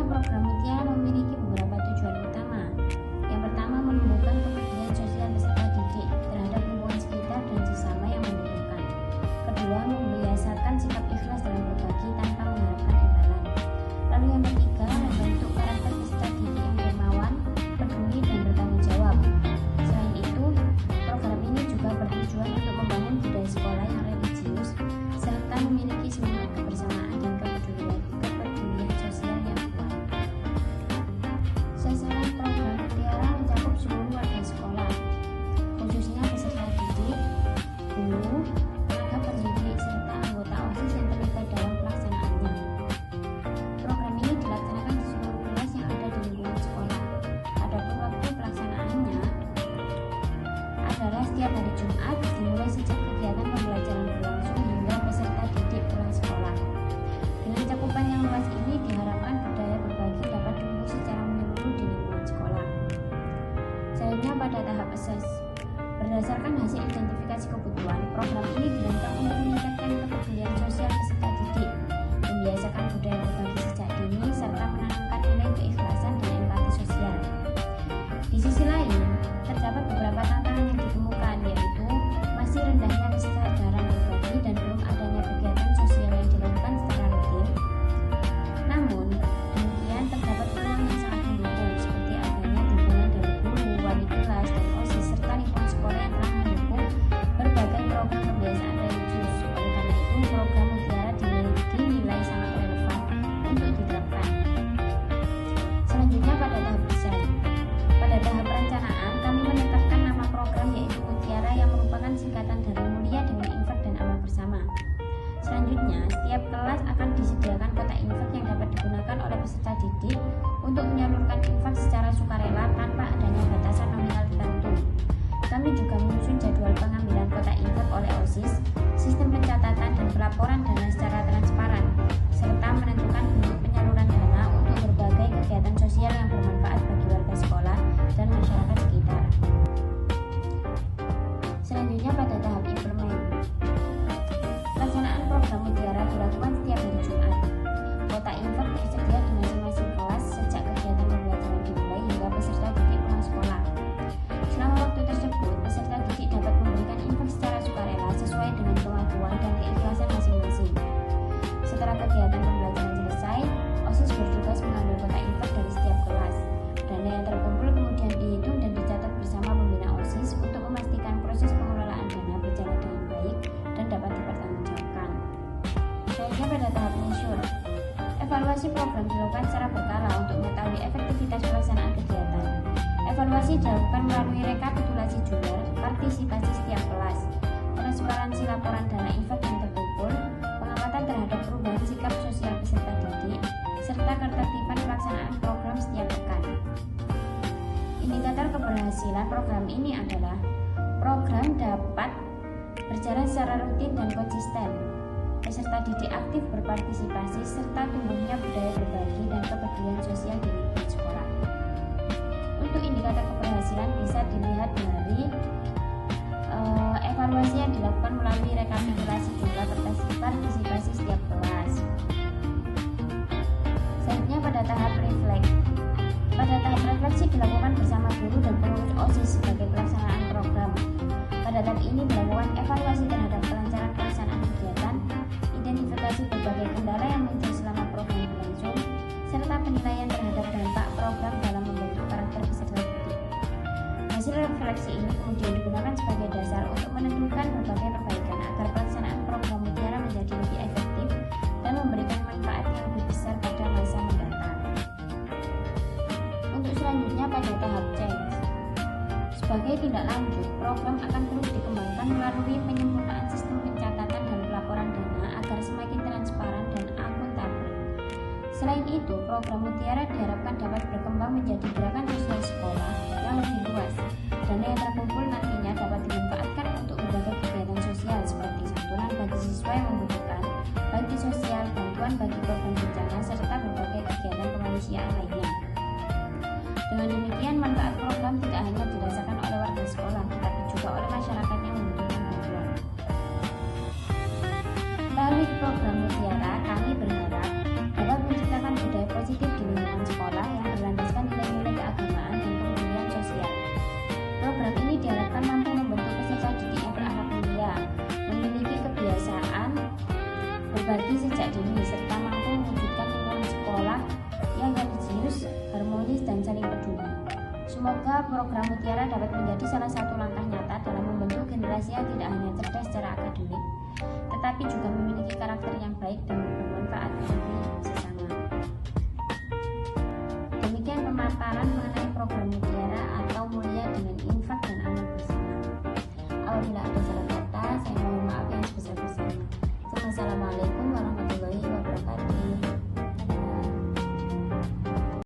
program Mutiara memiliki beberapa tujuan utama. Yang pertama, menumbuhkan kepedulian sosial peserta didik terhadap lingkungan sekitar dan sesama yang membutuhkan. Kedua, membiasakan sikap ikhlas dalam berbagi tanpa mengharapkan imbalan. Lalu yang ketiga, membentuk karakter peserta didik yang dermawan, peduli, dan bertanggung jawab. Selain itu, program ini juga bertujuan untuk membangun budaya sekolah yang religius serta memiliki semangat kebersamaan dan kepedulian sosial yang kuat. Sasaran program Mutiara mencakup seluruh warga sekolah, khususnya peserta didik, guru, tenaga pendidik, serta anggota OSIS yang terlibat dalam pelaksanaannya. Program ini dilaksanakan di seluruh kelas yang ada di lingkungan sekolah. Adapun waktu pelaksanaannya adalah setiap hari Jumat, dimulai sejak kegiatan pembelajaran berlangsung hingga peserta didik pulang sekolah. Dengan cakupan yang luas ini diharapkan budaya berbagi dapat tumbuh secara menyeluruh di lingkungan sekolah. Selanjutnya pada tahap assess. Berdasarkan hasil identifikasi kebutuhan, program ini dirancang untuk meningkatkan kepedulian sosial peserta didik, membiasakan budaya berbagi sejak dini, serta menanamkan nilai keikhlasan dan empati sosial. Di sisi lain, terdapat beberapa tantangan yang ditemukan, yaitu masih rendahnya kesadaran berbagi dan belum adanya kegiatan sosial yang dilakukan secara rutin. Namun, demikian terdapat peluang yang sangat mendukung, seperti adanya dukungan dari guru, wali kelas, dan OSIS, serta lingkungan sekolah yang telah mendukung berbagai program pembiasaan religius. Oleh karena itu, program Mutiara dinilai sangat relevan untuk diterapkan. Selanjutnya pada tahap desain. Pada tahap perencanaan, kami menetapkan nama program yaitu Mutiara yang merupakan singkatan dari mulia dengan infak dan amal bersama. Selanjutnya, setiap kelas akan disediakan kotak infak yang dapat digunakan oleh peserta didik untuk menyalurkan infak secara sukarela tanpa adanya batasan nominal tertentu. Kami juga menyusun jadwal pengambilan kotak infak oleh OSIS, sistem pencatatan dan pelaporan dana secara transparan, serta menentukan bentuk penyaluran dana untuk berbagai kegiatan sosial yang bermanfaat bagi warga sekolah dan masyarakat sekitar. Selanjutnya pada tahap implement. Pelaksanaan program Mutiara dilakukan setiap hari Jumat. Kotak infak tersedia di masing-masing kelas sejak kegiatan pembelajaran dimulai hingga peserta didik pulang sekolah. Selama waktu tersebut, peserta didik dapat memberikan infak secara sukarela sesuai dengan kemampuan dan keikhlasan masing-masing. Setelah kegiatan pembelajaran selesai, OSIS bertugas mengambil kotak infak dari setiap kelas. Dana yang terkumpul kemudian dihitung dan dicatat bersama pembina OSIS untuk memastikan proses pengelolaan dana berjalan dengan baik dan dapat dipertanggungjawabkan. Selanjutnya pada tahap measure. Evaluasi program dilakukan secara berkala untuk mengetahui efektivitas pelaksanaan kegiatan. Evaluasi dilakukan melalui rekapitulasi jumlah partisipasi setiap kelas, transparansi laporan dana infak yang terkumpul, pengamatan terhadap perubahan sikap sosial peserta didik, serta ketertiban pelaksanaan program setiap pekan. Indikator keberhasilan program ini adalah program dapat berjalan secara rutin dan konsisten, peserta didik aktif berpartisipasi, serta tumbuhnya budaya berbagi dan kepedulian sosial di lingkungan sekolah. Untuk indikator keberhasilan bisa dilihat dari evaluasi yang dilakukan melalui rekapitulasi jumlah partisipasi setiap kelas. Selanjutnya pada tahap refleks. Pada tahap refleksi dilakukan bersama guru dan pengurus OSIS sebagai pelaksanaan program. Pada tahap ini dilakukan evaluasi terhadap kelancaran pelaksanaan kegiatan, identifikasi berbagai kendala yang muncul selama program berlangsung, serta penilaian terhadap dampak program dalam membentuk karakter peserta didik. Hasil refleksi ini kemudian digunakan sebagai dasar untuk menentukan berbagai perbaikan agar pelaksanaan program Mutiara menjadi lebih efektif dan memberikan manfaat yang lebih besar pada masa mendatang. Untuk selanjutnya pada tahap change. Sebagai tindak lanjut, program akan terus dikembangkan melalui penyempurnaan sistem pencatatan dan pelaporan dana agar semakin transparan dan akuntabel. Selain itu, program Mutiara diharapkan dapat berkembang menjadi gerakan sosial sekolah yang lebih luas. Dana yang terkumpul nantinya dapat dimanfaatkan untuk berbagai kegiatan sosial seperti santunan bagi siswa yang membutuhkan, bakti sosial, bantuan bagi korban bencana, serta berbagai kegiatan kemanusiaan lainnya. Dengan demikian, manfaat program tidak hanya dirasakan oleh warga sekolah, tetapi juga oleh masyarakat yang membutuhkan bantuan. Melalui program Mutiara, kami berharap dapat menciptakan budaya positif di lingkungan bahwa program Mutiara dapat menjadi salah satu langkah nyata dalam membentuk generasi yang tidak hanya cerdas secara akademik, tetapi juga memiliki karakter yang baik dan bermanfaat bagi sesama. Demikian pemaparan mengenai program Mutiara atau Mulia dengan Infak dan Amal Bersama. Apabila ada salah kata, saya mohon maaf yang sebesar-besarnya. Wassalamualaikum warahmatullahi wabarakatuh.